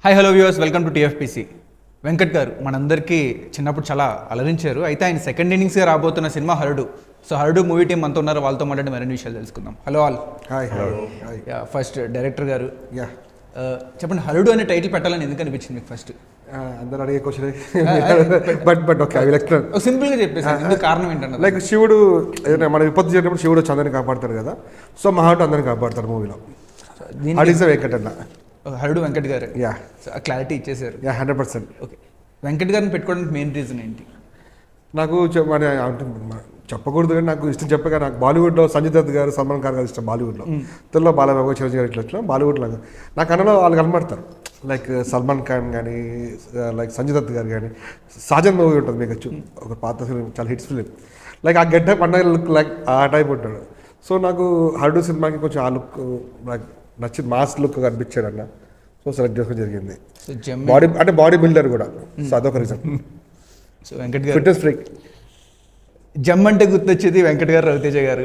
Hi hello viewers, welcome to TFPC. Venkat గారు మనందరికీ చిన్నప్పుడు చాలా అలరించారు. అయితే ఆయన సెకండ్ ఇన్నింగ్స్గా రాబోతున్న సినిమా హరుడు. సో హరుడు మూవీ టీం అంతా ఉన్నారు, వాళ్ళతో మాట్లాడి మరిన్ని విషయాలు తెలుసుకుందాం. Hello all. Hi. First director గారు, యా చెప్పండి, హరుడు అనే టైటిల్ పెట్టాలని ఎందుకు అనిపించింది మీకు ఫస్ట్? అందరు అడిగే question but okay I will explain. సింపుల్గా చెప్పేసి ఎందుకు కారణం ఏంటన్నా, లైక్ శివుడు ఏదైనా మన విపత్తు చేసినప్పుడు శివుడు వచ్చి అందరిని కాపాడతారు కదా, సో మా హార్ట్ అందరిని కాపాడతారు మూవీలో. అడిసే వెంకట్ అన్న, హరుడు వెంకట్ గారు. యా క్లారిటీ ఇచ్చేసారు. యా 100%. ఓకే, వెంకట్ గారిని పెట్టుకోవడానికి మెయిన్ రీజన్ ఏంటి? నాకు చెప్పకూడదు కానీ నాకు ఇష్టం చెప్పగా, నాకు బాలీవుడ్లో సంజయ్ దత్ గారు, సల్మాన్ ఖాన్ గారు ఇష్టం. బాలీవుడ్లో తెలుగులో బాలబాబు, చిరంజీవి గారు ఇట్లా ఇట్లా బాలీవుడ్లో నాకు అన్నలో వాళ్ళు కనబడతారు. లైక్ సల్మాన్ ఖాన్ కానీ, లైక్ సంజయ్ దత్ గారు కానీ. సాజన్ మూవీ ఉంటుంది మీకు, ఒక పాత ఫిలిం, చాలా హిట్స్ ఫిలిం. లైక్ ఆ గడ్డ పండగ లుక్, లైక్ ఆ టైప్ ఉంటాడు. సో నాకు హరుడు సినిమాకి కొంచెం ఆ లుక్ నాకు నచ్చింది, మాస్ లుక్ కనిపించాడు అన్న. సో సెలెక్ట్ చేసుకోవడం జరిగింది. బాడీ అంటే బాడీ బిల్డర్ కూడా, సో అదొక రీజన్. సో వెంకట్ గారు ఫిట్నెస్ ఫ్రీక్. జమ్ అంటే గుర్తొచ్చేది వెంకట్ గారు, రవితేజ గారు.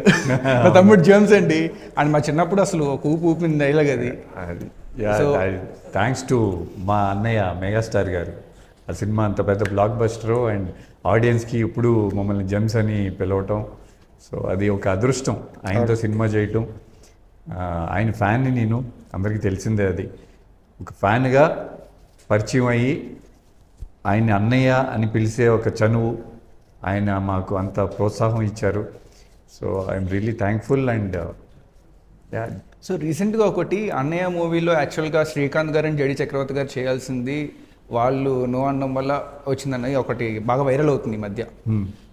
మా తమ్ముడు జమ్స్ అండి, అండ్ మా చిన్నప్పుడు అసలు ఒక ఊపింది డైలాగ్ అది. థ్యాంక్స్ టు మా అన్నయ్య మెగాస్టార్ గారు. ఆ సినిమా అంత పెద్ద బ్లాక్ బస్టరు అండ్ ఆడియన్స్కి ఇప్పుడు మమ్మల్ని జమ్స్ అని పిలవటం. సో అది ఒక అదృష్టం ఆయనతో సినిమా చేయటం. ఆయన ఫ్యాన్ని నేను, అందరికీ తెలిసిందే అది. ఒక ఫ్యాన్గా పరిచయం అయ్యి ఆయన అన్నయ్య అని పిలిచే ఒక చనువు, ఆయన మాకు అంత ప్రోత్సాహం ఇచ్చారు. So I'm really thankful. And so రీసెంట్గా ఒకటి అన్నయ్య మూవీలో యాక్చువల్గా శ్రీకాంత్ గారు అండ్ జడి చక్రవర్తి గారు చేయాల్సింది, వాళ్ళు నో అనడం వల్ల వచ్చిందన్నది ఒకటి బాగా వైరల్ అవుతుంది ఈ మధ్య.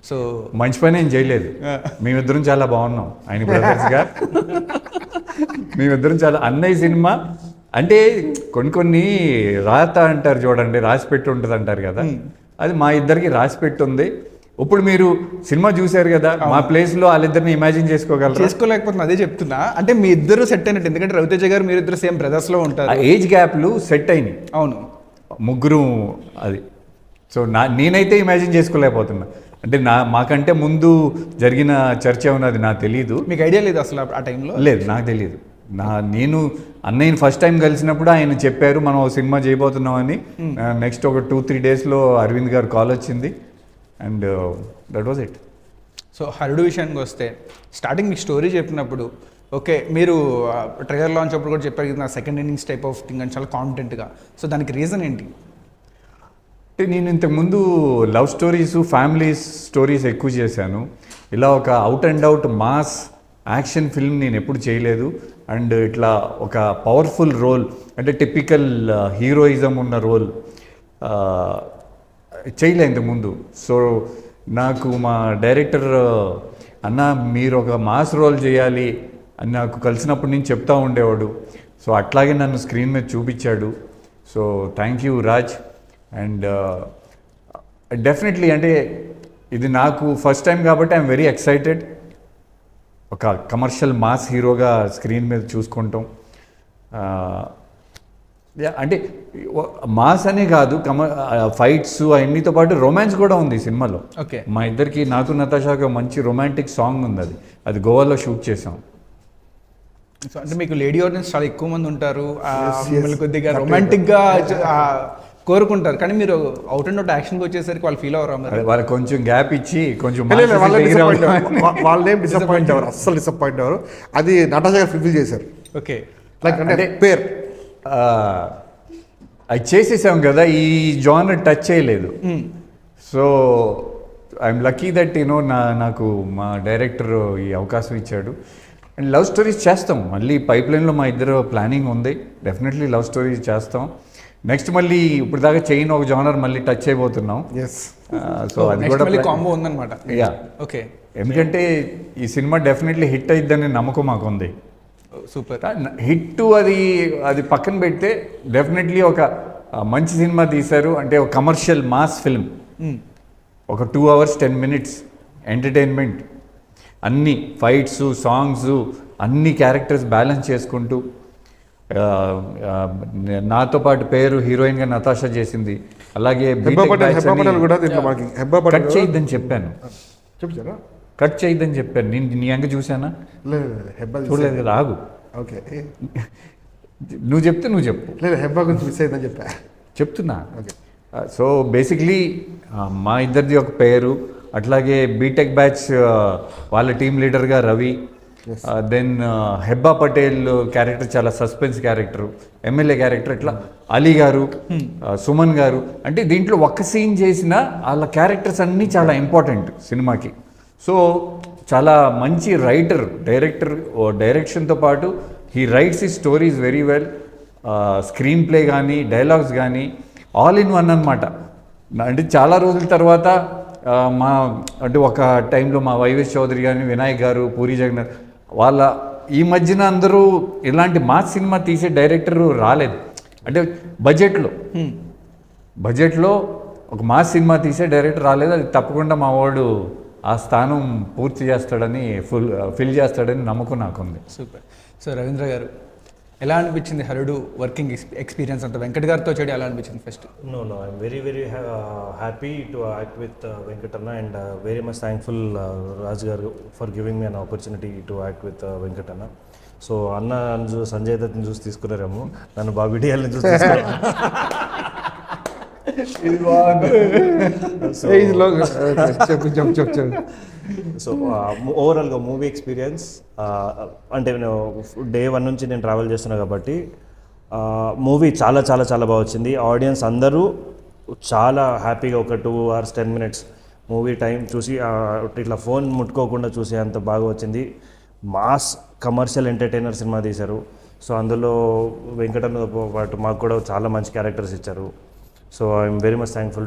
సో మంచి పని ఏం చేయలేదు, మేమిద్దరం చాలా బాగున్నాం. ఆయన బ్రదర్స్గా మేమిద్దరం చాలా. అన్నయ్య సినిమా అంటే కొన్ని రాత అంటారు చూడండి, రాసి పెట్టి ఉంటుంది అంటారు కదా, అది మా ఇద్దరికి రాసి పెట్టి ఉంది. ఇప్పుడు మీరు సినిమా చూశారు కదా, మా ప్లేస్లో వాళ్ళిద్దరిని ఇమాజిన్ చేసుకోగలరు? చేసుకోలేకపోతున్నా, అదే చెప్తున్నా. అంటే మీ ఇద్దరు సెట్ అయినట్టు, ఎందుకంటే రవితేజ గారు మీరు ఇద్దరు సేమ్ బ్రదర్స్లో ఉంటారు. ఏజ్ గ్యాప్లు సెట్ అయినాయి. అవును, ముగ్గురు. అది సో నేనైతే ఇమాజిన్ చేసుకోలేకపోతున్నా. అంటే మాకంటే ముందు జరిగిన చర్చ ఉన్నది నాకు తెలియదు. మీకు ఐడియా లేదు అసలు ఆ టైంలో? లేదు, నాకు తెలియదు. నేను అన్నయ్యని ఫస్ట్ టైం కలిసినప్పుడు ఆయన చెప్పారు మనం ఒక సినిమా చేయబోతున్నామని. నెక్స్ట్ ఒక 2-3 డేస్లో అరవింద్ గారు కాల్ వచ్చింది and that was it. So Harudu విషయానికి వస్తే, స్టార్టింగ్ మీకు స్టోరీ చెప్పినప్పుడు ఓకే, మీరు ట్రైలర్ లాంచ్ అప్పుడు కూడా చెప్పారు కదా, second innings type of thing అని, చాలా కాన్ఫిడెంట్గా. సో దానికి రీజన్ ఏంటి? అంటే నేను ఇంతకుముందు లవ్ స్టోరీస్, ఫ్యామిలీ స్టోరీస్ ఎక్కువ చేశాను. ఇలా ఒక out and out mass action film నేను ఎప్పుడు చేయలేదు. అండ్ ఇట్లా ఒక పవర్ఫుల్ రోల్, అంటే టిపికల్ హీరోయిజం ఉన్న రోల్ చేయలే ఇంతకుముందు. సో నాకు మా డైరెక్టర్ అన్న మీరు ఒక మాస్ రోల్ చేయాలి అని నాకు కలిసినప్పటి నుంచి చెప్తా ఉండేవాడు. సో అట్లాగే నన్ను స్క్రీన్ మీద చూపించాడు. So thank you Raj. And definitely అంటే ఇది నాకు ఫస్ట్ టైం కాబట్టి ఐఎమ్ వెరీ ఎక్సైటెడ్. ఒక కమర్షియల్ మాస్ హీరోగా స్క్రీన్ మీద చూసుకుంటాం. అంటే మాస్ అనే కాదు, ఫైట్స్ అవన్నీతో పాటు రొమాన్స్ కూడా ఉంది ఈ సినిమాలో. ఓకే, మా ఇద్దరికి, నాకు నతాషాకి మంచి రొమాంటిక్ సాంగ్ ఉంది. అది గోవాలో షూట్ చేసాం. సో అంటే మీకు లేడీ ఆడియన్స్ చాలా ఎక్కువ మంది ఉంటారు, కొద్దిగా రొమాంటిక్గా కోరుకుంటారు. కానీ మీరు అవుట్ అండ్ అవుట్ యాక్షన్కి వచ్చేసరికి వాళ్ళు ఫీల్ అవ్వరు మరి? వాళ్ళకి కొంచెం గ్యాప్ ఇచ్చి కొంచెం వాళ్ళేం డిసప్పాయింట్ అవ్వరు, అస్సలు డిసప్పాయింట్ అవ్వరు. అది నటాషా గారు ఫుల్ఫిల్ చేశారు. ఓకే, లైక్ అంటే పేరు అది చేసేసాం కదా, ఈ జానర్ టచ్ చేయలేదు. సో ఐఎమ్ లక్కీ దట్ నాకు మా డైరెక్టర్ ఈ అవకాశం ఇచ్చాడు. అండ్ లవ్ స్టోరీస్ చేస్తాం, మళ్ళీ పైప్ లైన్లో మా ఇద్దరు ప్లానింగ్ ఉంది. డెఫినెట్లీ లవ్ స్టోరీస్ చేస్తాం. నెక్స్ట్ మళ్ళీ ఇప్పుడు దాకా చైన్ ఒక జానర్ మళ్ళీ టచ్ అయిపోతున్నాం. సో అది కూడా కాంబో ఉందన్నమాట. Yeah, okay. ఎందుకంటే ఈ సినిమా డెఫినెట్లీ హిట్ అయిద్దని నమ్మకం మాకు ఉంది. సూపర్. హిట్ అది పక్కన పెడితే డెఫినెట్లీ ఒక మంచి సినిమా తీశారు. అంటే ఒక కమర్షియల్ మాస్ ఫిల్మ్, ఒక 2 hours 10 minutes ఎంటర్టైన్మెంట్, అన్ని ఫైట్స్, సాంగ్స్, అన్ని క్యారెక్టర్స్ బ్యాలెన్స్ చేసుకుంటూ. నాతో పాటు పేరు హీరోయిన్గా నతాషా చేసింది. అలాగే కట్ చేయొద్దని చెప్పాను, కట్ చేయొద్దని చెప్పాను. నేను నీ అంగ చూసానా? చూడలేదు కదా, ఆగు. ఓకే. నువ్వు చెప్తే నువ్వు చెప్పు. లేదు హెబ్బా గురించి మిస్ అయిందని చెప్పా. చెప్తున్నా. సో బేసిక్లీ మా ఇద్దరిది ఒక పేరు, అట్లాగే బీటెక్ బ్యాచ్ వాళ్ళ టీమ్ లీడర్గా రవి, దెన్ హెబ్బా పటేల్ క్యారెక్టర్ చాలా సస్పెన్స్ క్యారెక్టర్, ఎమ్మెల్యే క్యారెక్టర్, ఇట్లా అలీ గారు, సుమన్ గారు. అంటే దీంట్లో ఒక్క సీన్ చేసిన వాళ్ళ క్యారెక్టర్స్ అన్నీ చాలా ఇంపార్టెంట్ సినిమాకి. సో చాలా మంచి రైటర్, డైరెక్షన్తో పాటు హీ రైట్స్ ఈ stories very well. Screen play కానీ డైలాగ్స్ కానీ ఆల్ ఇన్ వన్ అనమాట. అంటే చాలా రోజుల తర్వాత అంటే ఒక టైంలో మా వైవేష్ చౌదరి కానీ, వినాయక్ గారు, పూరి జగన్నాథ్ వాళ్ళ ఈ మధ్యన అందరూ ఇలాంటి మాస్ సినిమా తీసే డైరెక్టర్ రాలేదు. అంటే బడ్జెట్లో ఒక మాస్ సినిమా తీసే డైరెక్టర్ రాలేదు. అది తప్పకుండా మా వాడు ఆ స్థానం పూర్తి చేస్తాడని, ఫిల్ చేస్తాడని నమ్మకం నాకుంది. సూపర్. సో రవీంద్ర గారు, ఎలా అనిపించింది హరుడు వర్కింగ్ ఎక్స్పీరియన్స్ అంతా? వెంకట్ గారితో చేయడం ఎలా అనిపించింది first? No, I'm very, very happy to act with Venkatana and very much thankful Raj garu for giving me an opportunity to act with Venkatana. So అన్న సంజయ్ దత్ని చూసి తీసుకున్నారేమో, నన్ను బాబీ డియాల్ని చూసి తీసుకున్నాను. చెప్పు. సో ఓవరాల్గా మూవీ ఎక్స్పీరియన్స్ అంటే నేను డే 1 నుంచి నేను ట్రావెల్ చేస్తున్నా కాబట్టి మూవీ చాలా చాలా చాలా బాగా వచ్చింది. ఆడియన్స్ అందరూ చాలా హ్యాపీగా ఒక 2 hours 10 minutes మూవీ టైం చూసి ఇట్లా ఫోన్ ముట్టుకోకుండా చూసి అంత బాగా వచ్చింది. మాస్ కమర్షియల్ ఎంటర్టైనర్ సినిమా తీశారు. సో అందులో వెంకటన్నతో పాటు మాకు కూడా చాలా మంచి క్యారెక్టర్స్ ఇచ్చారు. So I'm very much thankful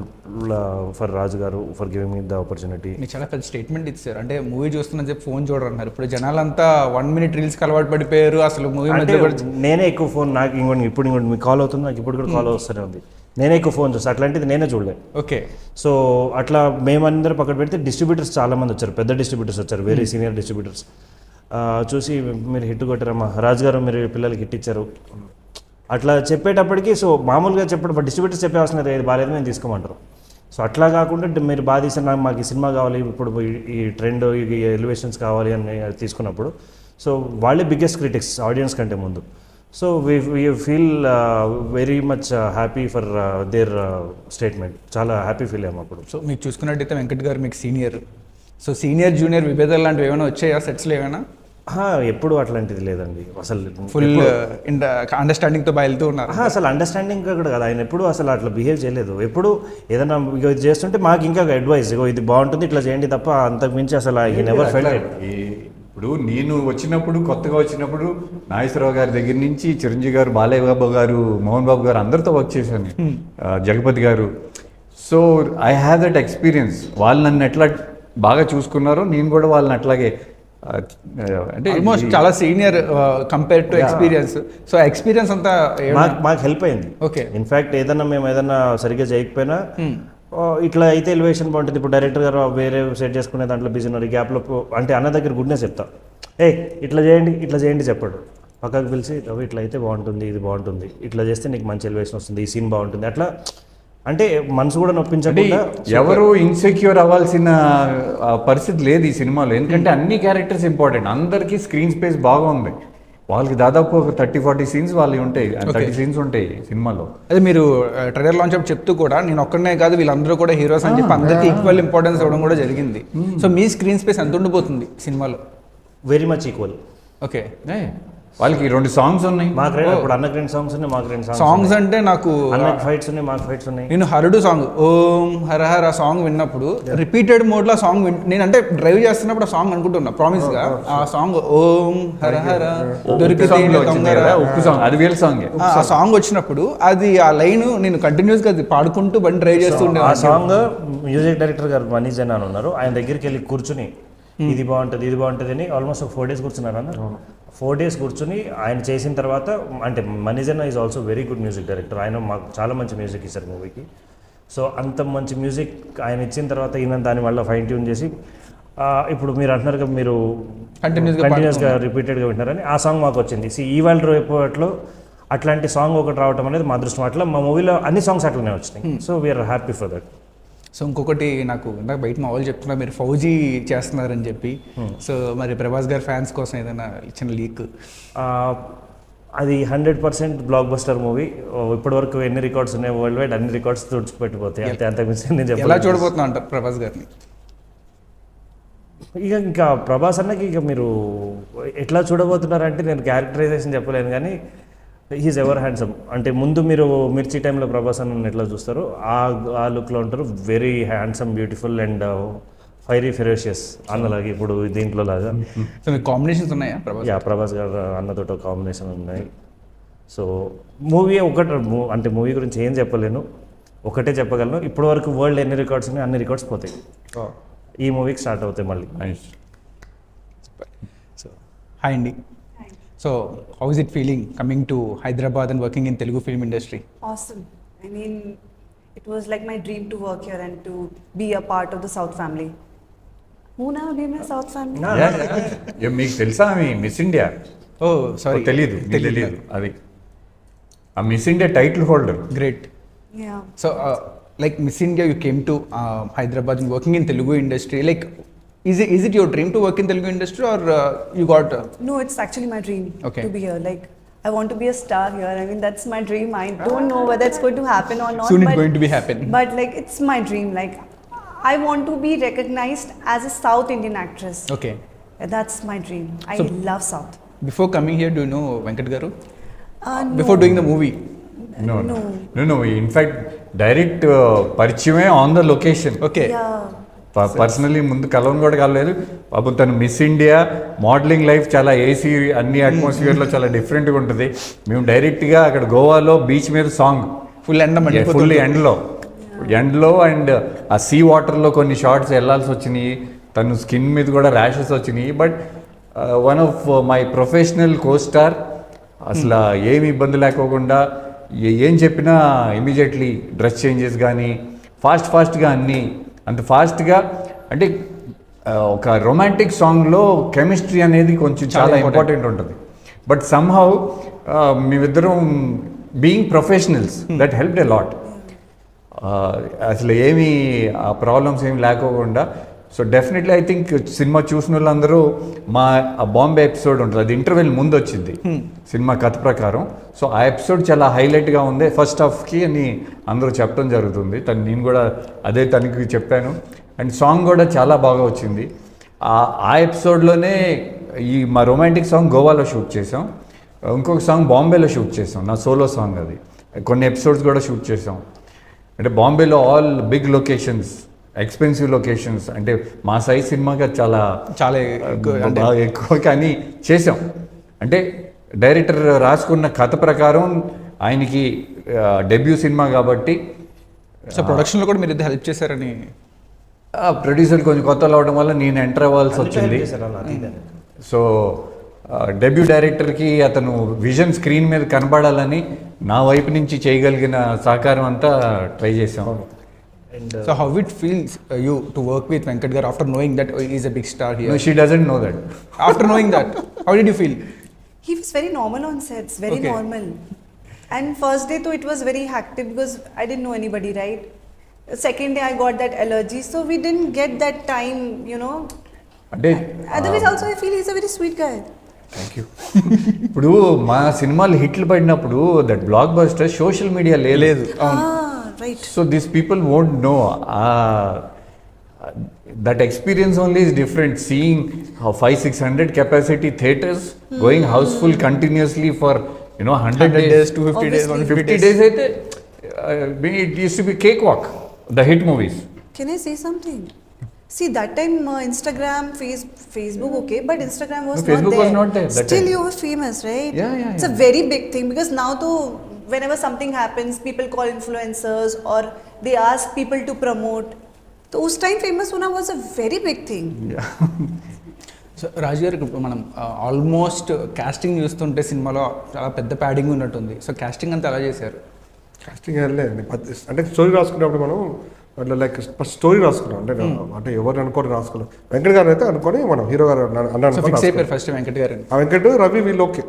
for Raju garu for giving me the opportunity. మీకు చాలా పెద్ద స్టేట్మెంట్ ఇచ్చారు. అంటే మూవీ చూస్తున్నా చెప్పి ఫోన్ చూడరన్నారు. ఇప్పుడు జనాలంతా 1 minute రీల్స్కి అలవాటు పడిపోయారు. అసలు మూవీ నేనే ఎక్కువ ఫోన్, నాకు ఇంకోటి మీకు కాల్ అవుతుంది, నాకు ఇప్పుడు కూడా కాల్ వస్తూనే ఉంది. నేనే ఎక్కువ ఫోన్ చూస్తాను, అట్లాంటిది నేనే చూడలేదు. ఓకే. సో అట్లా మేమందరం పక్కన పెడితే డిస్ట్రిబ్యూటర్స్ చాలామంది వచ్చారు, పెద్ద డిస్ట్రిబ్యూటర్స్ వచ్చారు, వెరీ సీనియర్ డిస్ట్రిబ్యూటర్స్. చూసి మీరు హిట్ కొట్టారమ్మా రాజు గారు, మీరు పిల్లలకి హిట్ ఇచ్చారు అట్లా చెప్పేటప్పటికి. సో మామూలుగా చెప్పడం డిస్ట్రిబ్యూటర్స్ చెప్పే అవసరం లేదు, ఇది బాగాలేదు మేము తీసుకోమంటారు. సో అట్లా కాకుండా మీరు బాగా తీసిన మాకు ఈ సినిమా కావాలి, ఇప్పుడు ఈ ట్రెండ్, ఈ ఎలివేషన్స్ కావాలి అని తీసుకున్నప్పుడు సో వాళ్ళే బిగ్గెస్ట్ క్రిటిక్స్ ఆడియన్స్ కంటే ముందు. So we feel very much happy for their statement. చాలా హ్యాపీ ఫీల్ అయ్యాము అప్పుడు. సో మీకు చూసుకున్నట్టయితే వెంకట్ గారు మీకు సీనియర్. సో సీనియర్ జూనియర్ విభేదాలు లాంటివి ఏమైనా వచ్చాయా సెట్స్లో? ఏమైనా ఎప్పుడు అట్లాంటిది లేదండి. అసలు ఫుల్ అండర్స్టాండింగ్తో బయలుతూ ఉన్నారు. అసలు అండర్స్టాండింగ్ కూడా కదా, ఆయన ఎప్పుడు అసలు అట్లా బిహేవ్ చేయలేదు. ఎప్పుడు ఏదైనా ఇది చేస్తుంటే మాకు ఇంకా అడ్వైస్, ఇది బాగుంటుంది ఇట్లా చేయండి తప్ప అంతకు మించి అసలు ఈ నెవర్ ఫెల్ట్. ఇప్పుడు నేను కొత్తగా వచ్చినప్పుడు నాగేశ్వరరావు గారి దగ్గర నుంచి చిరంజీవి గారు, బాలయ్య బాబు గారు, మోహన్ బాబు గారు అందరితో వర్క్ చేశాను, జగపతి గారు. So I have that experience. వాళ్ళు నన్ను ఎట్లా బాగా చూసుకున్నారో నేను కూడా వాళ్ళని అట్లాగే, అంటే ఆల్మోస్ట్ చాలా senior compare to experience. So experience అంతా మాకు హెల్ప్ అయింది. ఓకే. ఇన్ఫాక్ట్ మేము ఏదైనా సరిగ్గా చేయకపోయినా ఇట్లా అయితే ఎలివేషన్ బాగుంటుంది. ఇప్పుడు డైరెక్టర్ గారు వేరే సెట్ చేసుకునే దాంట్లో బిజీ ఉన్నారు, ఈ గ్యాప్లో అంటే అన్న దగ్గర గుడ్నెస్ చెప్తా, ఇట్లా చేయండి చెప్పాడు. పక్కకు పిలిచి ఇట్లా అయితే బాగుంటుంది, ఇది బాగుంటుంది, ఇట్లా చేస్తే నీకు మంచి ఎలివేషన్ వస్తుంది, ఈ సీన్ బాగుంటుంది, అట్లా అంటే మనసు కూడా నొప్పించకుండా. ఎవరు ఇన్సెక్యూర్ అవ్వాల్సిన పరిస్థితి లేదు ఈ సినిమాలో, ఎందుకంటే అన్ని క్యారెక్టర్స్ ఇంపార్టెంట్. అందరికీ స్క్రీన్ స్పేస్ బాగా ఉంది. వాళ్ళకి దాదాపు ఒక 30-40 సీన్స్ వాళ్ళు ఉంటాయి, 30 సీన్స్ ఉంటాయి సినిమాలో. అదే మీరు ట్రైలర్ లాంచ్ అప్పుడు చెప్తూ కూడా నేను ఒక్కడనే కాదు వీళ్ళందరూ కూడా హీరోస్ అని చెప్పి అందరికీ ఈక్వల్ ఇంపార్టెన్స్ ఇవ్వడం కూడా జరిగింది. సో మీ స్క్రీన్ స్పేస్ ఎంత ఉండిపోతుంది సినిమాలో? Very much equal. ఓకే. వాళ్ళకి 2 సాంగ్స్ ఉన్నాయి, మాకు ఇప్పుడు అన్నకు 2 సాంగ్స్ ఉన్నాయి, మాకు 2 సాంగ్స్. అంటే నాకు అన్నకు ఫైట్స్ ఉన్నాయి, మాకు ఫైట్స్ ఉన్నాయి. నేను హరుడు సాంగ్ ఓం హర హర సాంగ్ విన్నప్పుడు రిపీటెడ్ మోడ్ లో సాంగ్ నేను అంటే డ్రైవ్ చేస్తున్నప్పుడు ఆ సాంగ్ అనుకుంటున్నా ప్రామిస్ గా ఆ సాంగ్ ఓం హర హర దొరికితే ఉప్పు సాంగ్, అది వేరే సాంగ్. ఆ సాంగ్ వచ్చినప్పుడు అది ఆ లైన్ నేను కంటిన్యూస్ గా పాడుకుంటూ బండి డ్రైవ్ చేస్తుండే. ఆ సాంగ్ మ్యూజిక్ డైరెక్టర్ గారు మనీజ్ అని ఉన్నారు, ఆయన దగ్గరికి వెళ్ళి కూర్చుని ఇది బాగుంటుంది అని ఆల్మోస్ట్ ఒక 4 days కూర్చున్నారు అన్న. 4 days కూర్చుని ఆయన చేసిన తర్వాత, అంటే మనీజన్న is also very good music director, ఆయన మాకు చాలా మంచి మ్యూజిక్ ఇచ్చారు మూవీకి. సో అంత మంచి మ్యూజిక్ ఆయన ఇచ్చిన తర్వాత ఈయన దాని వల్ల ఫైన్ ట్యూన్ చేసి ఇప్పుడు మీరు అంటున్నారు కదా మీరు కంటిన్యూస్గా రిపీటెడ్గా వింటున్నారని, ఆ సాంగ్ మాకు వచ్చింది. ఇవాళ రేపట్లో అట్లాంటి సాంగ్ ఒకటి రావడం అనేది మా అదృష్టం. అట్లా మా మూవీలో అన్ని సాంగ్స్ అట్లనే వచ్చినాయి. So we are happy for that. So ఇంకొకటి నాకు ఇందాక బయట మా వాళ్ళు చెప్తున్నారు మీరు ఫౌజీ చేస్తున్నారని చెప్పి. సో మరి ప్రభాస్ గారి ఫ్యాన్స్ కోసం ఏదైనా చిన్న లీక్? అది 100% బ్లాక్ బస్టర్ మూవీ. ఇప్పటివరకు ఎన్ని రికార్డ్స్ ఉన్నాయి వరల్డ్ వైడ్, అన్ని రికార్డ్స్ తుడిచిపెట్టిపోతాయి. అంతే, అంత మిస్ నేను ఎలా చెప్పాలి. చూడబోతున్నా అంటారు ప్రభాస్ గారిని? ఇంకా ప్రభాస్ అన్నకి ఇక మీరు ఎట్లా చూడబోతున్నారంటే నేను క్యారెక్టరైజేషన్ చెప్పలేను, కానీ హీఈస్ ఎవర్ హ్యాండ్సమ్. అంటే ముందు మీరు మిర్చి టైంలో ప్రభాస్ అన్న ఎట్లా చూస్తారో ఆ లుక్లో ఉంటారు. Very handsome, beautiful and fiery ferocious అన్నలాగా ఇప్పుడు దీంట్లో లాగా. సో మీకు కాంబినేషన్స్ ఉన్నాయా ప్రభాస్? ప్రభాస్ గారు అన్నతోటి కాంబినేషన్ ఉన్నాయి. సో మూవీ ఒకటి, అంటే మూవీ గురించి ఏం చెప్పలేను, ఒకటే చెప్పగలను. ఇప్పటి వరకు వరల్డ్ ఎన్ని రికార్డ్స్ ఉన్నాయి అన్ని రికార్డ్స్ పోతాయి. ఈ మూవీకి స్టార్ట్ అవుతాయి మళ్ళీ. సో హాయ్ అండి. So how is it feeling coming to Hyderabad and working in Telugu film industry? Awesome. I mean, it was like my dream to work here and to be a part of the South family. Who now name is South family? మీకు తెలుసా మీ miss India? ఓ sorry, తెలీదు అది ఆ miss India title holder. Great. Yeah. So like miss India you came to Hyderabad and working in Telugu industry. Like is it your dream to work in Telugu industry or you got No, it's actually my dream Okay. to be here. Like, I want to be a star here. I mean, that's my dream. I don't know whether it's going to happen or not. soon but, it's going to be happen? But like, it's my dream. Like, I want to be recognized as a South Indian actress. Okay. That's my dream. I So- love South. Before coming here, do you know Venkat Garu? No. Before doing the movie? No. In fact direct పరిచయమే on the location. Okay. Yeah. Personally ముందు కలవని కూడా కలలేదు. పాపం తను miss India modelling life చాలా AC, అన్ని అట్మాస్ఫియర్లో చాలా డిఫరెంట్గా ఉంటుంది. మేము డైరెక్ట్గా అక్కడ గోవాలో బీచ్ మీద సాంగ్ ఫుల్ ఎండ ఫుల్ ఎండ్లో అండ్ ఆ సీ వాటర్లో కొన్ని షార్ట్స్ వెళ్ళాల్సి వచ్చినాయి. తను స్కిన్ మీద కూడా ర్యాషెస్ వచ్చినాయి. But one of my professional co-star, అసలు ఏమి ఇబ్బంది లేకోకుండా ఏం చెప్పినా ఇమీడియట్లీ డ్రెస్ చేంజెస్ కానీ ఫాస్ట్గా అన్నీ అంత ఫాస్ట్గా. అంటే ఒక రొమాంటిక్ సాంగ్లో కెమిస్ట్రీ అనేది కొంచెం చాలా ఇంపార్టెంట్ ఉంటుంది. బట్ సమ్హౌ మేమిద్దరం being professionals that helped a lot. అసలు ఏమీ ఆ ప్రాబ్లమ్స్ ఏమి లేకోకుండా. So definitely I think cinema చూసిన వాళ్ళందరూ మా ఆ బాంబే ఎపిసోడ్ ఉంటుంది, అది ఇంటర్వెల్ ముందు వచ్చింది సినిమా కథ ప్రకారం. సో ఆ ఎపిసోడ్ చాలా హైలైట్గా ఉంది ఫస్ట్ హాఫ్కి అని అందరూ చెప్పడం జరుగుతుంది. నేను కూడా అదే తనకి చెప్పాను. అండ్ సాంగ్ కూడా చాలా బాగా వచ్చింది. ఆ ఎపిసోడ్లోనే ఈ మా రొమాంటిక్ సాంగ్ గోవాలో షూట్ చేసాం, ఇంకొక సాంగ్ బాంబేలో షూట్ చేసాం, నా సోలో సాంగ్ అది. కొన్ని ఎపిసోడ్స్ కూడా షూట్ చేసాం. అంటే బాంబేలో all big locations, expensive locations. అంటే మా సైజ్ సినిమాగా చాలా బాగా ఎక్కువ కానీ చేసాం. అంటే డైరెక్టర్ రాసుకున్న కథ ప్రకారం ఆయనకి డెబ్యూ సినిమా కాబట్టి. సో ప్రొడక్షన్లో కూడా మీరు ఇద్దరు హెల్ప్ చేశారని? ప్రొడ్యూసర్ కొంచెం కొత్తలు అవడం వల్ల నేను ఎంటర్ అవ్వాల్సి వచ్చింది. సో డెబ్యూ డైరెక్టర్కి అతను విజన్ స్క్రీన్ మీద కనబడాలని నా వైపు నుంచి చేయగలిగిన సహకారం అంతా ట్రై చేసాం. So how it feels you to work with Venkat Garu after knowing that he is a big star here? No, she doesn't know that. After knowing that, how did you feel? He was very normal on sets, very Okay. normal. And first day though it was very hectic because I didn't know anybody, right? Second day I got that allergy, so we didn't get that time, you know. అంటే Otherwise also I feel he's a very sweet guy. Thank you. ఇప్పుడు మా సినిమాలు హిట్లు పడినప్పుడు that block buster social media లేదు. Right. So these people won't know. That experience only is different. Seeing how 500-600 capacity theaters going houseful continuously for 100 days, 250 days, 150 50 days. అయితే it used to be cakewalk. The hit movies. Can I say something? See, that time Instagram, Facebook, okay, but Instagram was No, Facebook not there. was not there that Still time. you were famous, right? Yeah. It's a very big thing because now though, whenever something happens, people call influencers or they ask people to promote. So, us time famous hona was a very big thing. So Raju garu మనం almost casting చూస్తుంటే సినిమాలో చాలా పెద్ద padding ఉన్నట్టుంది. So casting అంతా ఎలా చేశారు? Casting లేదండి, అంటే స్టోరీ రాసుకున్నప్పుడు మనం అట్లా లైక్ ఫస్ట్ స్టోరీ రాసుకున్నాం. అంటే ఎవరిని అనుకోని రాసుకున్నాం. వెంకట్ గారు అయితే అనుకొని మనం హీరో గారు సో ఫిక్స్ అయిపోయారు ఫస్ట్ వెంకట్ గారు? ఆ వెంకట్ రవి వీళ్ళు ఓకే,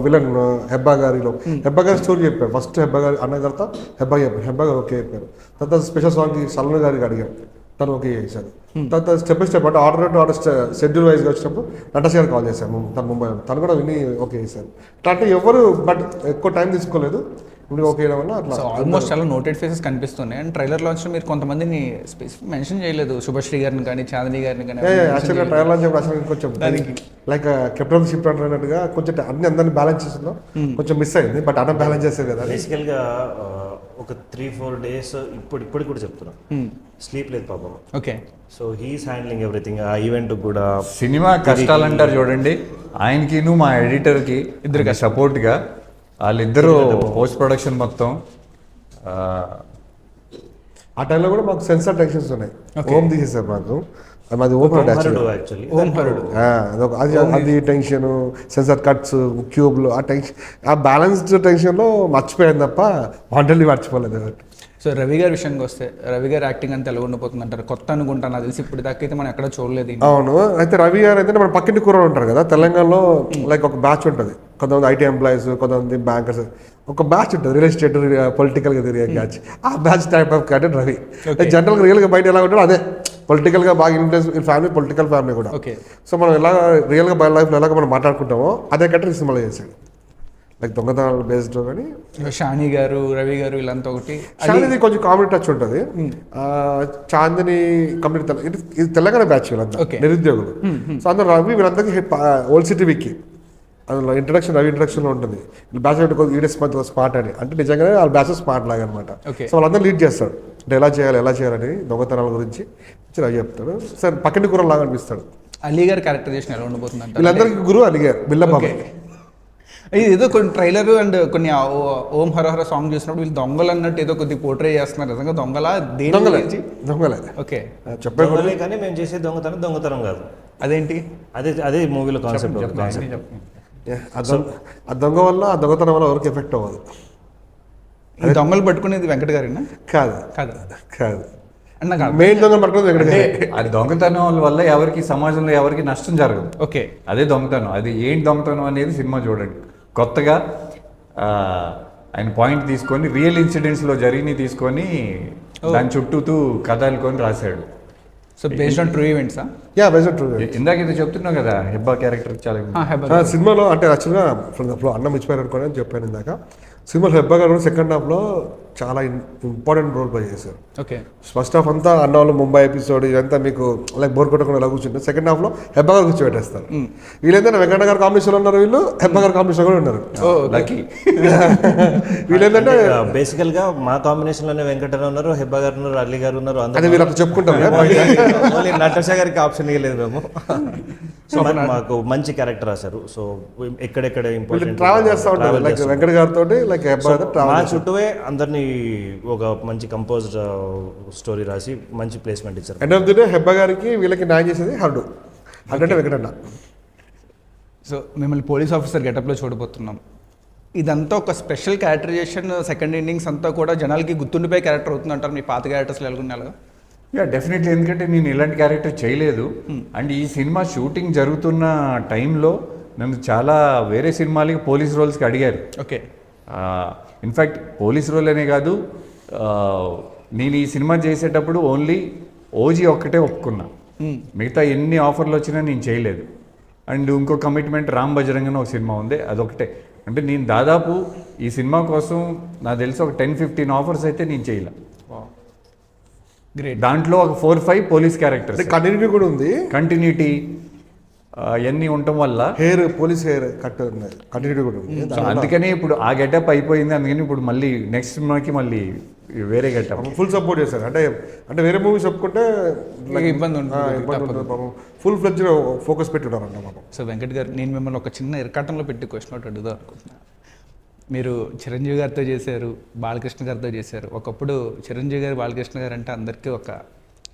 విలన్ హెబ్బా గారిలో హెబ్బా గారి స్టోరీ చెప్పారు. ఫస్ట్ హెబ్బా గారి అన్న తర్వాత హెబ్బా చెప్పారు, హెబ్బా గారు ఓకే చెప్పారు. తర్వాత స్పెషల్ సాంగ్కి సల్మాన్ గారికి అడిగారు, తను ఓకే చేశారు. తర్వాత స్టెప్ బై స్టెప్ అంటే ఆర్డర్ షెడ్యూల్ వైజ్గా వచ్చినప్పుడు నటాష్ గారు కాల్ చేశాను తను ముంబై, తను కూడా విని ఓకే చేశారు. అట్లా అంటే ఎవరు బట్ ఎక్కువ టైం తీసుకోలేదు, ఇప్పుడు ఓకే చేయడం వల్ల అట్లా సో ఆల్మోస్ట్ చాలా నోటెడ్ ఫేసెస్ కనిపిస్తున్నాయి. అండ్ ట్రైలర్ లాంచ్లో మీరు కొంతమందిని స్పెసిఫిక్ మెన్షన్ చేయలేదు, శుభశ్రీ గారిని కానీ చాందిని గారిని కానీ. యాక్చువల్గా ట్రయల్ లాంచ్ అసలు కొంచెం లైక్ కెప్టెన్ షిప్ అన్నట్టుగా కొంచెం అందరిని బ్యాలెన్స్ చేస్తుందో కొంచెం మిస్ అయింది, బట్ అన్న బ్యాలెన్స్ చేస్తారు కదా. బేసికల్గా ఒక 3-4 days ఇప్పుడు కూడా చెప్తున్నాం, స్లీప్ లేదు పాపం. Okay. So he is handling everything. ఆ ఈవెంట్ కూడా సినిమా కష్టాలు అంటారు చూడండి, ఆయనకిను మా ఎడిటర్కి ఇద్దరికి సపోర్ట్గా వాళ్ళిద్దరూ పోస్ట్ ప్రొడక్షన్ మొత్తం. ఆ టైంలో కూడా మాకు సెన్సార్ టెన్షన్స్ ఉన్నాయి. ఓం తీసేసారు మాకు, మాది ఓం యాక్చువల్లీ అది టెన్షన్, సెన్సార్ కట్స్, క్యూబ్లు, ఆ టెన్షన్, ఆ బ్యాలెన్స్డ్ టెన్షన్లో మర్చిపోయాను తప్ప వంటలు మర్చిపోలేదు. సో రవి గారి విషయానికి వస్తే, రవి గారి యాక్టింగ్ అంతా ఎలా ఉండిపోతుంది అంటారు? కొత్త అనుకుంటాను, నాకు తెలిసి ఇప్పుడు దాకా అయితే మనం ఎక్కడ చూడలేదు. అవును, అయితే రవి గారు అయితే మన పక్కింటి కూర ఉంటారు కదా తెలంగాణలో, లైక్ ఒక బ్యాచ్ ఉంటుంది, కొంతమంది ఐటీ ఎంప్లాయీస్, కొంతమంది బ్యాంకర్స్, ఒక బ్యాచ్ ఉంటుంది రియల్ ఎస్టేట్ పొలిటికల్గా తిరిగే బ్యాచ్. ఆ batch type of character Ravi. జనరల్గా రియల్గా బయట ఎలా ఉంటాడో అదే, పొలిటికల్గా బాగా ఇన్ఫ్లుయెన్స్ ఫ్యామిలీ, పొలిటికల్ ఫ్యామిలీ కూడా. ఓకే. సో మనం ఎలా రియల్గా బయట లైఫ్లో ఎలాగ మనం మాట్లాడుకుంటామో అదే క్యారెక్టర్ సినిమాలో చేశాడు, లైక్ దొంగతనాలు బేస్డ్. కానీ షాని గారు, రవి గారు వీళ్ళంతా ఒకటి. షానిది కొంచెం కామెడీ టచ్ ఉంటుంది, చాందిని కంప్లీట్ ఇది తెలంగాణ బ్యాచ్ వీళ్ళంతా నిరుద్యోగులు. సో అందరూ రవి వీళ్ళందరికీ ఓల్డ్ సిటీ విక్కి అందులో ఇంట్రడక్షన్, రవి ఇంట్రడక్షన్లో ఉంటుంది. బ్యాచ్ ఈడెస్ మధ్య స్మార్ట్ అని, అంటే నిజంగానే వాళ్ళ బ్యాచ్ స్మార్ట్ లాగా అనమాట. సో వాళ్ళందరూ లీడ్ చేస్తాడు, అంటే ఎలా చేయాలని దొంగతనాల గురించి రవి చెప్తాడు. సార్ పక్కన కూర లాగా అనిపిస్తాడు. అలీ గారి క్యారెక్టరైజేషన్ ఎలా ఉండబోతుంది అంటే? వీళ్ళందరికీ గురువు అలిగారు బిల్లబాబు. ఇది ఏదో కొన్ని ట్రైలర్ అండ్ కొన్ని ఓం హరహర సాంగ్ చూసినప్పుడు వీళ్ళు దొంగలు అన్నట్టు ఏదో కొద్ది పోర్ట్రే చేస్తున్నారు. నిజంగా దొంగలా? దొంగలే. ఓకే. చెప్పే కానీ మేము చేసే దొంగతనం కాదు. అదేంటి? అదే మూవీలో కాన్సెప్ట్. ఆ దొంగ వల్ల, ఆ దొంగతనం వల్ల ఎవరికి ఎఫెక్ట్ అవ్వదు. దొంగలు పట్టుకునేది వెంకట గారినా? కాదు అన్న, మెయిన్ దొంగ పట్టుకునేది వెంకట గారు. అది దొంగతనం వల్ల ఎవరికి సమాజంలో ఎవరికి నష్టం జరగదు. ఓకే. అదే దొంగతనం. అది ఏంటి దొంగతనం అనేది సినిమా చూడండి. కొత్తగా ఆయన పాయింట్ తీసుకొని రియల్ ఇన్సిడెంట్స్లో జరిగినవి తీసుకొని దాని చుట్టూతూ కథలుకొని రాశాడు. సో బేస్డ్ ఆన్ ట్రూ ఈవెంట్సా? Based on true. ఇందాక ఇది చెప్తున్నావు కదా, హెబ్బా క్యారెక్టర్ చాలా సినిమాలో, అంటే యాక్చువల్గా అన్నం ఇచ్చిపోయారు అనుకోని అని చెప్పాను ఇందాక. సినిమాలో హెబ్బా గారు సెకండ్ హాఫ్లో చాలా ఇంపార్టెంట్ రోల్ ప్లే చేశారు. ఓకే. ఫస్ట్ హాఫ్ అంతా అన్న వాళ్ళు ముంబై ఎపిసోడ్ ఇదంతా మీకు లైక్ బోర్ కొట్టకుండా ఎలా కూర్చుంటారు. సెకండ్ హాఫ్లో హెబ్బా గారు కూర్చోబెట్టేస్తారు. వీళ్ళేంటంటే వెంకట గారు కాంబినేషన్లో ఉన్నారు, వీళ్ళు హెబ్బా గారు కాంబినేషన్ కూడా ఉన్నారు. వీళ్ళేంటంటే బేసికల్గా మా కాంబినేషన్లోనే వెంకటరావు ఉన్నారు, హెబ్బా గారు ఉన్నారు, అలీ గారు ఉన్నారు. అదే వీళ్ళు అట్లా చెప్పుకుంటారు. నటాషా గారికి ఆప్షన్ ఇవ్వలేదు మేము. సో మాకు మంచి క్యారెక్టర్ రాశారు. సో ఎక్కడెక్కడ ఇంపార్టెంట్ ట్రావెల్ చేస్తూ ఉంటారు, లైక్ వెంకట గారితో లైక్ మా చుట్టూవే అందరినీ ఒక మంచి కంపోజ్డ్ స్టోరీ రాసి మంచి ప్లేస్మెంట్ ఇచ్చారు. End of the day Hebba గారికి వీళ్ళకి న్యాయం చేసేది హర్డు అంటే వెంకటన్న. సో మిమ్మల్ని పోలీస్ ఆఫీసర్ గెటప్లో చూడబోతున్నాం. ఇదంతా ఒక స్పెషల్ క్యారెక్టరైజేషన్, సెకండ్ ఇన్నింగ్స్ అంతా కూడా జనాలకి గుర్తుండిపోయే క్యారెక్టర్ అవుతుంది అంటారు. మీ పాత క్యారెక్టర్స్లో ఎలాగున్నాయా? డెఫినెట్లీ. ఎందుకంటే నేను ఇలాంటి క్యారెక్టర్ చేయలేదు. అండ్ ఈ సినిమా షూటింగ్ జరుగుతున్న టైంలో నన్ను చాలా వేరే సినిమాలకి పోలీస్ రోల్స్కి అడిగారు. ఓకే. ఇన్ఫ్యాక్ట్ పోలీస్ రోల్ అనే కాదు, నేను ఈ సినిమా చేసేటప్పుడు ఓన్లీ ఓజీ ఒక్కటే ఒప్పుకున్నా, మిగతా ఎన్ని ఆఫర్లు వచ్చినా నేను చేయలేదు. అండ్ ఇంకో కమిట్మెంట్ రామ్ బజరంగ్ అని ఒక సినిమా ఉంది, అదొకటే. అంటే నేను దాదాపు ఈ సినిమా కోసం నాకు తెలిసి ఒక 10-15 ఆఫర్స్ అయితే నేను చేయలే. గ్రేట్. దాంట్లో ఒక 4-5 పోలీస్ క్యారెక్టర్స్. కంటిన్యూటీ కూడా ఉంది, కంటిన్యూటీ అవన్నీ ఉండటం వల్ల పోలీస్ హెయిర్ కట్ కంటిన్యూటీ కూడా ఉంది. సో అందుకని ఇప్పుడు ఆ గెటప్ అయిపోయింది. అందుకని ఇప్పుడు మళ్ళీ నెక్స్ట్ సినిమాకి మళ్ళీ వేరే గెటప్ ఫుల్ సపోర్ట్ చేశారు. అంటే వేరే మూవీస్ చెప్పుకుంటే ఇబ్బంది ఉంటుంది, ఫుల్ ఫ్లెడ్జ్ ఫోకస్ పెట్టి ఉన్నారంట పాపం. సో వెంకట్ గారు, నేను మిమ్మల్ని ఒక చిన్న ఇరకాటంలో పెట్టి క్వశ్చన్ ఒకటి అడుగుదాం అనుకుంటున్నాను. మీరు చిరంజీవి గారితో చేశారు, బాలకృష్ణ గారితో చేశారు. ఒకప్పుడు చిరంజీవి గారు, బాలకృష్ణ గారు అంటే అందరికీ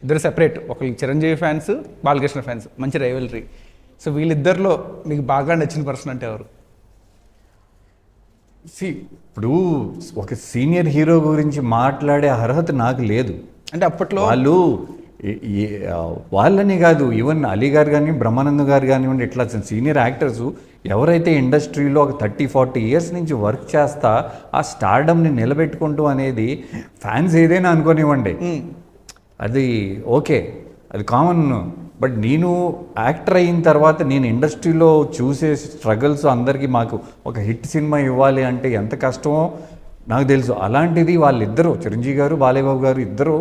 ఇద్దరు సెపరేట్. ఒకళ్ళు చిరంజీవి ఫ్యాన్స్, బాలకృష్ణ ఫ్యాన్స్, మంచి రైవలరీ. సో వీళ్ళిద్దరిలో మీకు బాగా నచ్చిన పర్సన్ అంటే ఎవరు? ఇప్పుడు ఒక సీనియర్ హీరో గురించి మాట్లాడే అర్హత నాకు లేదు. అంటే అప్పట్లో వాళ్ళని కాదు, ఈవెన్ అలీ గారు కానీ, బ్రహ్మానందం గారు కానివ్వండి, ఇట్లా సీనియర్ యాక్టర్స్ ఎవరైతే ఇండస్ట్రీలో ఒక 30-40 ఇయర్స్ నుంచి వర్క్ చేస్తా ఆ స్టార్డమ్ని నిలబెట్టుకుంటూ అనేది ఫ్యాన్స్ ఏదైనా అనుకోనివ్వండి, అది ఓకే, అది కామన్. బట్ నేను యాక్టర్ అయిన తర్వాత నేను ఇండస్ట్రీలో చూసే స్ట్రగల్స్ అందరికీ మాకు ఒక హిట్ సినిమా ఇవ్వాలి అంటే ఎంత కష్టమో నాకు తెలుసు. అలాంటిది వాళ్ళిద్దరూ, చిరంజీవి గారు బాలయ్య బాబు గారు ఇద్దరు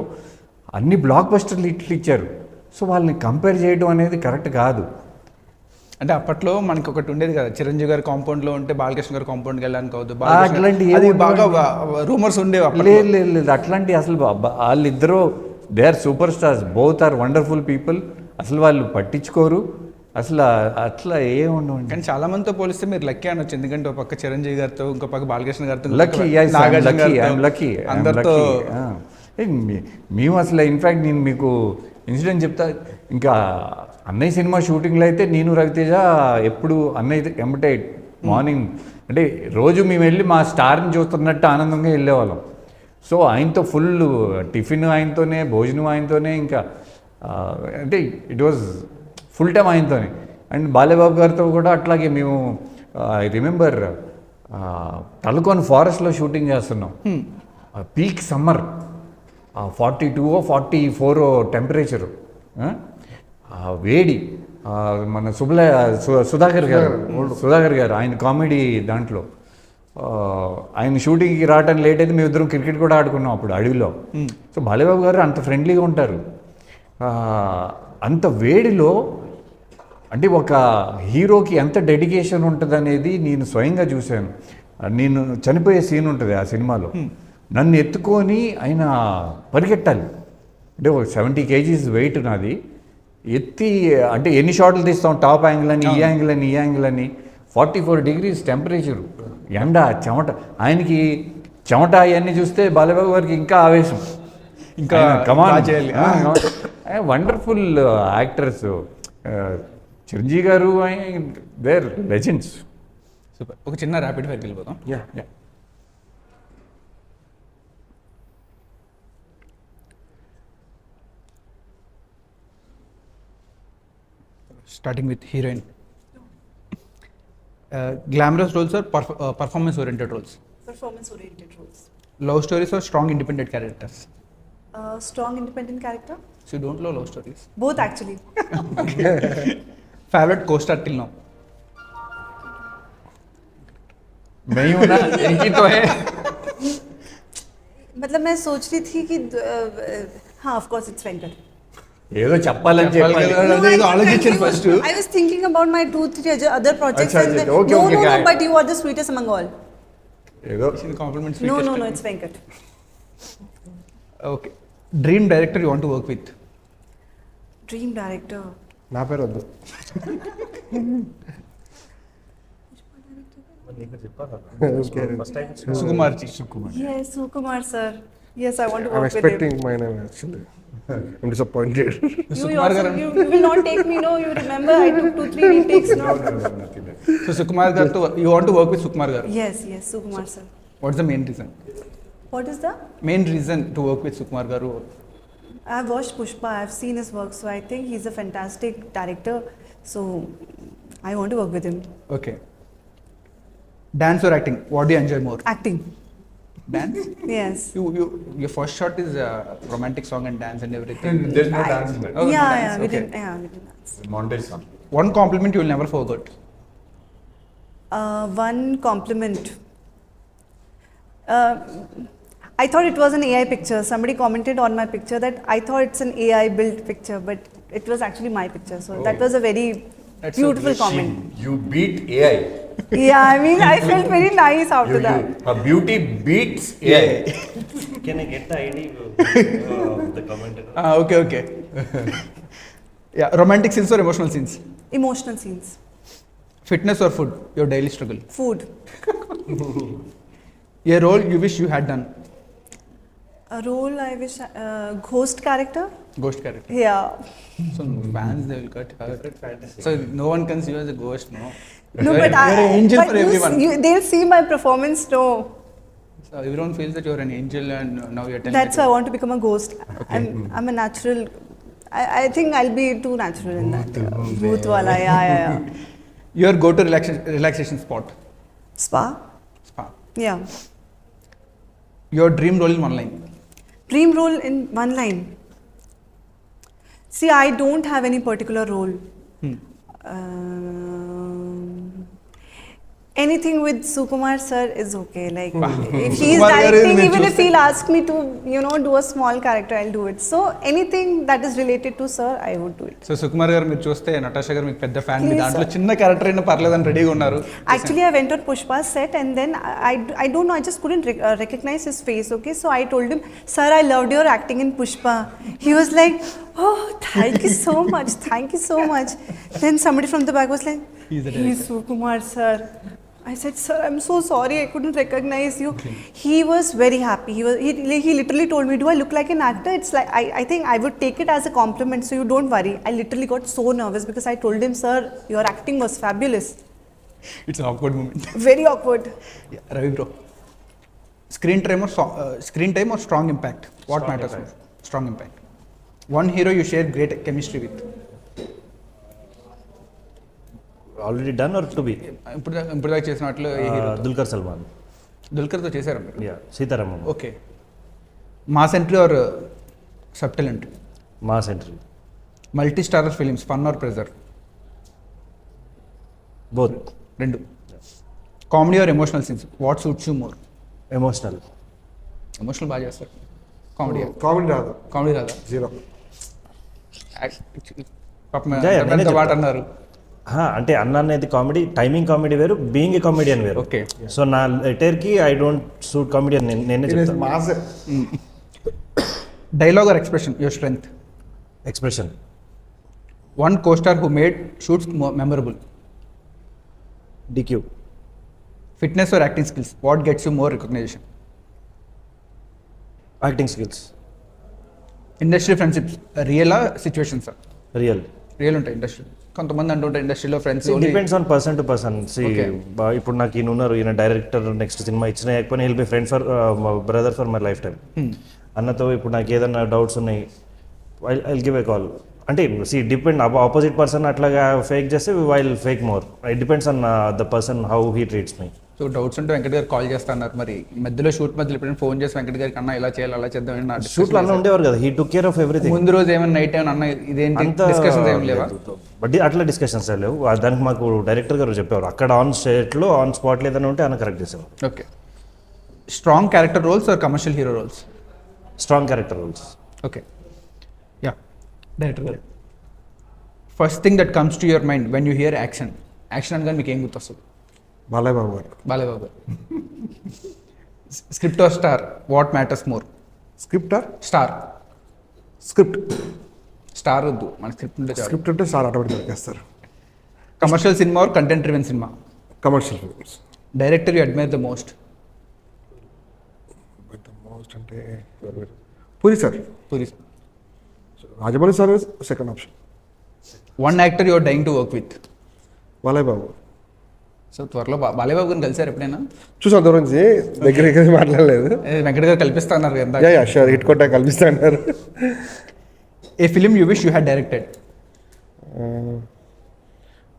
అన్ని బ్లాక్ బస్టర్లు హిట్లు ఇచ్చారు. సో వాళ్ళని కంపేర్ చేయడం అనేది కరెక్ట్ కాదు. అంటే అప్పట్లో మనకి ఒకటి ఉండేది కదా, చిరంజీవి గారి కాంపౌండ్ లో ఉంటే బాలకృష్ణ గారి కాంపౌండ్కి వెళ్ళడానికి అవుతుంది, అట్లాంటి అది బాగా రూమర్స్ ఉండేవి అప్పట్లో. లేదు లేదు లేదు, అట్లాంటి అసలు వాళ్ళిద్దరూ they are super stars, both are wonderful people. అసలు వాళ్ళు పట్టించుకోరు అసలు, అట్లా ఏముండవు. కానీ చాలా మందితో పోలిస్తే మీరు లక్కీ అనొచ్చు, ఎందుకంటే ఒక పక్క చిరంజీవి గారితో, ఇంకో పక్క బాలకృష్ణ గారితో, లక్కీ, లక్కీ అందరితో. మేము అసలు ఇన్ఫ్యాక్ట్ నేను మీకు ఇన్సిడెంట్ చెప్తా. ఇంకా అన్నయ్య సినిమా షూటింగ్లో అయితే నేను రవితేజ ఎప్పుడు అన్నయ్య ఎమ్మటే మార్నింగ్ అంటే రోజు మేము వెళ్ళి మా స్టార్ని చూస్తున్నట్టు ఆనందంగా వెళ్ళేవాళ్ళం. సో ఆయనతో ఫుల్ టిఫిన్ ఆయనతోనే, భోజనం ఆయనతోనే, ఇంకా అంటే ఇట్ వాజ్ ఫుల్ టైం ఆయనతోనే. అండ్ బాలయ్యబాబు గారితో కూడా అట్లాగే మేము ఐ రిమెంబర్ తలకోన ఫారెస్ట్లో షూటింగ్ చేస్తున్నాం. పీక్ సమ్మర్, 42 or 44 టెంపరేచరు, వేడి. మన సుధాకర్ గారు ఆయన కామెడీ దాంట్లో ఆయన షూటింగ్కి రావడానికి లేట్ అయితే మేము ఇద్దరం క్రికెట్ కూడా ఆడుకున్నాం అప్పుడు అడవిలో. సో బాలయ్యబాబు గారు అంత ఫ్రెండ్లీగా ఉంటారు. అంత వేడిలో అంటే ఒక హీరోకి ఎంత డెడికేషన్ ఉంటుంది అనేది నేను స్వయంగా చూశాను. నేను చనిపోయే సీన్ ఉంటుంది ఆ సినిమాలో, నన్ను ఎత్తుకొని ఆయన పరిగెట్టాలి. అంటే ఒక 70 kgs వెయిట్ నాది, ఎత్తి అంటే ఎన్ని షాట్లు తీస్తాం, టాప్ యాంగిల్ అని, ఈ యాంగిల్ అని, ఈ యాంగిల్ అని. 44 degrees టెంపరేచరు, ఎండ, చెమట. ఆయనకి చెమట అవన్నీ చూస్తే బాలయ్యబాబు గారికి ఇంకా ఆవేశం, ఇంకా కమాన్ చేయాలి. వండర్ఫుల్ యాక్టర్స్ చిరంజీవి గారు, దేర్ లెజెండ్స్. సూపర్. ఒక చిన్న ర్యాపిడ్ ఫైర్కి వెళ్ళిపోతాం. Starting with heroine. Glamorous roles or performance oriented roles? Performance oriented roles. Love stories or strong independent characters? Strong independent character? So you don't love stories? Both actually. Favourite costar till now? नहीं होना इनकी तो है. मतलब मैं सोच रही थी कि हाँ of course it's Venkat. ఏదో చెప్పాలని చెప్పాలి. I was thinking about my 2-3 other projects अच्छा, and अच्छा, then, okay, okay, no, guy. but you are the sweetest among all. ఏదో compliments. No, it's Venkat. Okay. Dream director you want to work with? Dream director. నా పేరు వద్దు. Sukumar ji. Yes, Sukumar sir. Yes, I want to I'm work with him. expecting my name actually. I'm disappointed. You will not take me, no. You remember I took 2-3 retakes, no. So Sukumar గారితో you want to work with Sukumar garu? Yes, Sukumar sir. What's the main reason? What is the? Main reason to work with Sukumar garu? I've watched Pushpa. I've seen his work, so I think he's a fantastic director. So I want to work with him. Okay. Dance or acting? What do you enjoy more? Acting. Dance? Yes. Your first shot is a romantic song and dance and everything. there's no dance in that. Oh, no yeah, dance, we okay. did dance. Montage song. One compliment you will never forget? One compliment. I thought it was an AI picture. Somebody commented on my picture that I thought it's an AI built picture, but it was actually my picture. So that was a very That's so beautiful great. comment. You beat AI. Yeah, I mean, I felt very nice after that. Her beauty beats AI. Can I get the ID of the comment? Okay. Yeah, romantic scenes or emotional scenes? Emotional scenes. Fitness or food? Your daily struggle. Food. A role you wish you had done? A role I wish, ghost character. Ghost character. Yeah. So fans they will cut hurt. So no one can see you as a ghost, no? No, You're but you're an angel but for everyone. they'll see my performance. No, So everyone feels that you're an angel and now you're telling that's why that I want to become a ghost. I'm a natural. I think I'll be too natural in that. Bhoot wala, yeah. your go-to relaxation spot? Spa. Spa. Yeah. Your dream role in one line? Dream role in one line. See, I don't have any particular role. Anything with Sukumar sir is okay. Like if he is Sukumar garu directing, మీరు even if he'll ask me to, do a small character, I'll do it. So anything that is related to sir, I would do it. So Sukumar గారు మీరు చూస్తే Natasha గారు మీకు పెద్ద fan Please, దాంట్లో చిన్న character అయినా పర్లేదని రెడీగా ఉన్నారు. Actually, I went on Pushpa's set and then I don't know, I just couldn't recognize his face, okay? So I told him, sir, I loved your acting in Pushpa. He was like, oh, thank you so much, thank you so much. Then somebody from the back was like, he's Sukumar, sir. I said, sir, I'm so sorry, I couldn't recognize you. He was very happy. He literally told me, do I look like an actor? It's like, I think I would take it as a compliment, so you don't worry. I literally got so nervous because I told him, sir, your acting was fabulous. It's awkward moment. Very awkward. Ravi bro, screen time or strong impact, what matters? Strong impact. One hero you share great chemistry with. Already done or to be? ఇప్పుడు దాకా చేసిన వాటిలో ఏ hero? Dulquer Salmaan. దుల్కర్తో చేశారు మీరు? Yeah, Sita Ramam. Okay. Mass entry or subtle entry? Mass entry. Multi starrer films, fun or pressure? Both. రెండు. Comedy or emotional scenes, what suits you more? Emotional. Emotional బాగా చేస్తారు. కామెడీ రాదు, కామెడీ రాదా? 0. పాపం నేనే పెద్ద మాట చెప్తా. అన్నారు. అంటే అన్న అనేది కామెడీ, టైమింగ్ కామెడీ వేరు, బీయింగ్ ఏ కామెడియన్ వేరు. ఓకే. సో నా లెటర్కి ఐ డోంట్ సూట్ కామెడియన్, నేనే చెప్తాను. మాసే. Dialogue or expression, your strength? Expression. One costar who made shoots memorable? DQ. Fitness or acting skills, what gets you more recognition? Acting skills. Industry friendships రియలా situations? Real. Real ఉంటాయి industry. కొంతమంది అంటుంటారు ఇండస్ట్రీలో friends depends on person to person. Okay. ఇప్పుడు నాకు ఈయన ఉన్నారు, ఈయన డైరెక్టర్, నెక్స్ట్ సినిమా ఇచ్చిన లేకపోయినా help my friend for brother for my life time. అన్నతో ఇప్పుడు నాకు ఏదైనా డౌట్స్ ఉన్నాయి, ఐ గివ్ ఏ కాల్. అంటే డిపెండ్, ఆపోజిట్ పర్సన్ అట్లాగా ఫేక్ చేస్తే while fake more. It depends on the person how he treats me. So doubts ఉంటే వెంకట్ గారు కాల్ చేస్తా అన్నారు. మరి మధ్యలో షూట్ మధ్యలో ఎప్పుడైనా ఫోన్ చేసి వెంకట్ గారికి అన్న ఇలా చేయాలి అలా చేద్దాం అని నా షూట్లో అన్న ఉండేవారు కదా, he took care of everything. ముందు రోజు ఏమైనా నైట్ ఏమైనా అన్న ఇదేంటి అంత డిస్కషన్స్ ఏం లేవా? బట్ అట్లా డిస్కషన్స్ లేవు. దానికి మాకు డైరెక్టర్ గారు చెప్పేవారు, అక్కడ ఆన్ సెట్లో ఆన్ స్పాట్ లేదని ఉంటే అన్న కరెక్ట్ చేసేవారు. Okay. Strong character roles or commercial hero roles? Strong character roles. Okay. Yeah, director garu, first thing that comes to your mind when you hear action? Action అనగా మీకు ఏం గుర్తొస్తుంది? బాలయ్య బాబు గారు. Balayya Babu garu. Script or star, what matters more? Script star. Script. Star వద్దు, మన script ఉంటే చాలు. Script అంటే సార్ ఆటోమేటిక్ చేస్తారు. Commercial cinema or content driven cinema? Commercial films. Director you admire the most? Most అంటే Puri sir. Puri. Rajamouli sir second option. One actor you are dying to work with? Balayya Babu. So త్వరలో బాలయ్య బాబు గారిని కలిసారు ఎప్పుడైనా? చూసాను దూరం నుంచి, దగ్గర మాట్లాడలేదు. వెంకట గారు కల్పిస్తా అన్నారు కదా. యా షూర్, హిట్ కొట్టా కల్పిస్తా అన్నారు. A film you wish you had directed?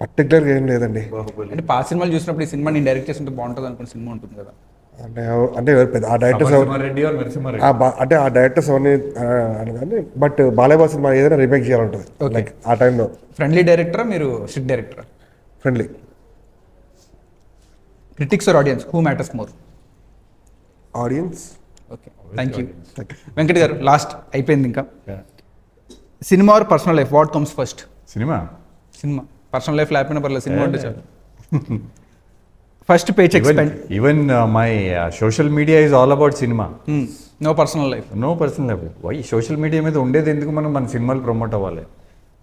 పర్టికులర్గా ఏం లేదండి. అంటే పాత సినిమాలు చూసినప్పుడు ఈ సినిమా నేను డైరెక్ట్ చేస్తుంటే బాగుంటుంది అనుకున్న సినిమా ఉంటుంది కదా. అంటే ఎవరు పెద్ద ఆ డైరెక్టర్స్ రెడ్డి ఆర్ నరసింహారెడ్డి? అంటే ఆ డైరెక్టర్స్ అవన్నీ అనగానే, బట్ బాలయ్య బాబు సినిమా ఏదైనా రీమేక్ చేయాలంటుంది. Okay. లైక్ ఆ టైంలో. ఫ్రెండ్లీ డైరెక్టరా మీరు స్ట్రిక్ట్ డైరెక్టరా? Friendly. Critics or audience, who matters more? Audience. Okay, thank you. Venkat garu, last అయిపోయింది ఇంకా. Cinema or personal life, what comes first? Cinema. Cinema. Personal life లేకపోయినా పర్లేదు, సినిమా అంటే చాలు. First pay cheque spend. Even my social media is all about cinema. No personal life? No personal life. Why social media మీద ఉండేది ఎందుకు? మన సినిమాలు promote అవ్వాలి.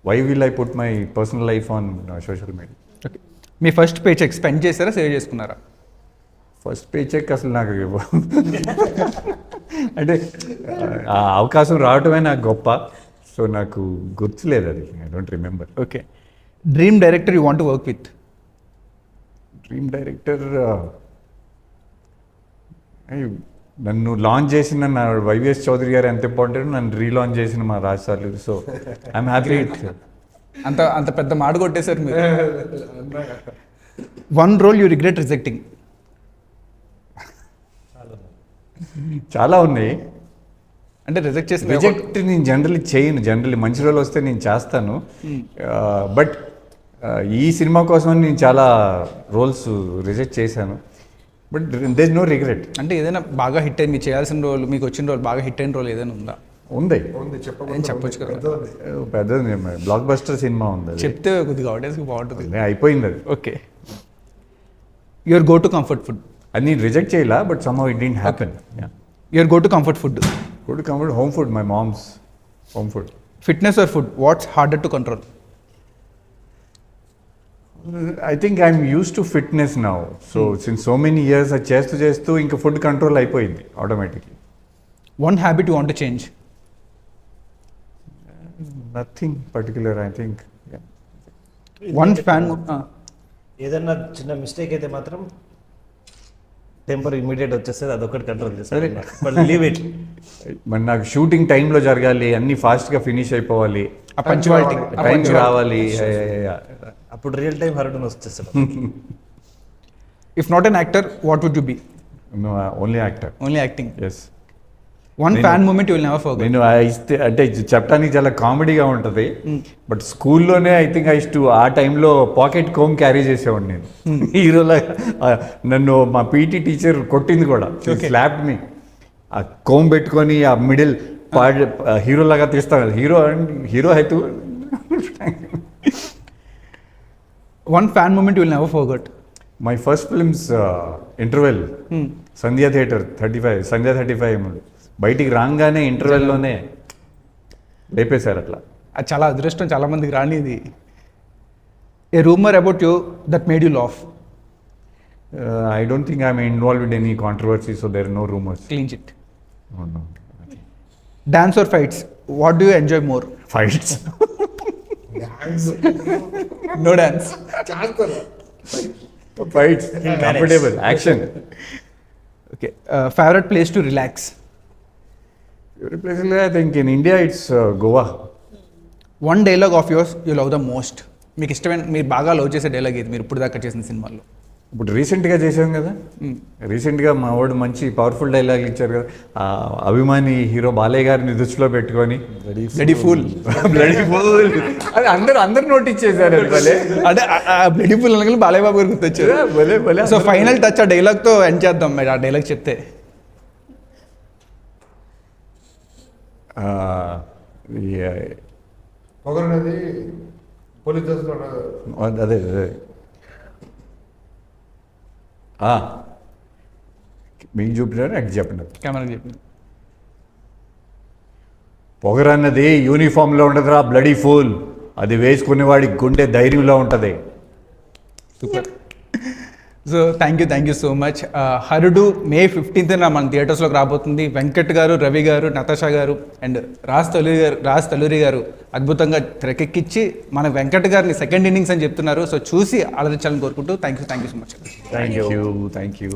Why will I put my personal life on social media? Okay. మీ first pay cheque spend చేశారా, save చేసుకున్నారా? First pay cheque అసలు నాకు అంటే ఆ అవకాశం రావటమే నాకు గొప్ప. సో నాకు గుర్తులేదు అది, I don't remember. Okay. Dream director you want to work with? Dream director నన్ను లాంచ్ చేసిన నా వైవిఎస్ చౌదరి గారు ఎంత ఇంపార్టెంట్, నన్ను రీలాంచ్ చేసిన మా Raj sir. So I'm happy. అంత పెద్ద మాట కొట్టేశారు మీరు. One role you regret rejecting? చాలా ఉన్నాయి. అంటే రిజెక్ట్ చేసిన రిజెక్ట్ నేను జనరల్లీ మంచి రోల్ వస్తే నేను చేస్తాను. బట్ ఈ సినిమా కోసం నేను చాలా రోల్స్ రిజెక్ట్ చేశాను. But there is no regret. అంటే ఏదైనా బాగా హిట్ అయింది మీరు చేయాల్సిన రోల్, మీకు వచ్చిన రోల్ బాగా హిట్ అయిన రోల్ ఏదైనా ఉందా? ఉంది, నేను చెప్పొచ్చు కదా. పెద్దది బ్లాక్ బస్టర్ సినిమా ఉంది, అది చెప్తే కొద్దిగా ఆడియన్స్కి బాగుంటుంది. అయిపోయింది అది. Okay, your go to comfort food. అది నేను రిజెక్ట్ చేయలా, but somehow it didn't happen. Your go to comfort food. Good comfort home food, my mom's home food. Fitness or food, what's harder to control? I think I'm used to fitness now. So since so many years అది చేస్తూ ఇంకా food control అయిపోయింది automatically. One habit you want to change? Nothing particular, I think. One fan. ఏదన్నా చిన్న mistake అయితే మాత్రం temper immediate వచ్చేస్తుంది, అదొకటి కంట్రోల్ చేస్తారు. But leave it. మరి నాకు షూటింగ్ టైంలో జరగాలి, అన్నీ ఫాస్ట్గా ఫినిష్ అయిపోవాలి, ఆ పంచువాలిటీ. టైం రావాలి. అప్పుడు రియల్ టైం హర్డన్ వచ్చేస్తాడు. If not an actor, what would you be? Only actor. Only acting. Yes. One fan moment you will never forget. నేను ఇస్తే అంటే చెప్పడానికి చాలా కామెడీగా ఉంటుంది, బట్ స్కూల్లోనే ఐ థింక్ ఆ టైంలో పాకెట్ కోమ్ క్యారీ చేసేవాడిని నేను. హీరోలాగా నన్ను మా పీటీ టీచర్ కొట్టింది కూడా, స్లాప్ మీ. ఆ కోమ్ పెట్టుకొని ఆ మిడిల్ హీరోలాగా తీస్తాను కదా, హీరో అయితే. One fan moment you will never forget. My first film's interval, Sandhya theatre 35, Sandhya 35. బయటికి రాగానే ఇంటర్వెల్లోనే లేపేశారు అట్లా. అది చాలా అదృష్టం, చాలా మందికి రానిది. A rumour about you that made you laugh? I don't think I'm involved in any controversy, so there no rumours. Clean chit. Dance or fights, what do you enjoy more? Fights. No dance. Fights, comfortable action. Okay, favourite place to relax? I think in India it's Goa. One dialogue of yours you love the most. మీకు ఇష్టమైన, మీరు బాగా love చేసే dialogue ఇది మీరు ఇప్పుడు దాకా చేసిన సినిమాల్లో? ఇప్పుడు రీసెంట్గా చేశాం కదా, రీసెంట్గా మా వాడు మంచి పవర్ఫుల్ డైలాగ్ ఇచ్చారు కదా, ఆ అభిమాని హీరో బాలయ్య గారిని దృష్టిలో పెట్టుకొని బ్లడీ ఫూల్. బ్లడీ ఫూల్ అది అందరు నోటీస్ చేశారు. అది భలే, అంటే బ్లడీ ఫూల్ అనగా బాలయ్య బాబు గారికి గుర్తొచ్చారు. భలే భలే. సో ఫైనల్ టచ్ ఆ డైలాగ్తో ఎండ్ చేద్దాం. మీరు ఆ డైలాగ్ చెప్తే. పొగరనేది పోలీస్ దశలో అదే మీకు చూపినారు, అటు చెప్పండి. కెమెరాకి చెప్పింది. పొగరన్నది యూనిఫామ్లో ఉండదురా బ్లడీ ఫూల్, అది వేసుకునేవాడికి గుండె ధైర్యంలో ఉంటుంది. Super. So thank you so much. Harudu May 15th మన థియేటర్స్లోకి రాబోతుంది. వెంకట్ గారు, రవి గారు, నతాషా గారు అండ్ రాజ్ తలూరి గారు అద్భుతంగా తెరకెక్కించి మన వెంకట్ గారిని సెకండ్ ఇన్నింగ్స్ అని చెప్తున్నారు. సో చూసి అలరించాలని కోరుకుంటూ thank you so much. Thank you.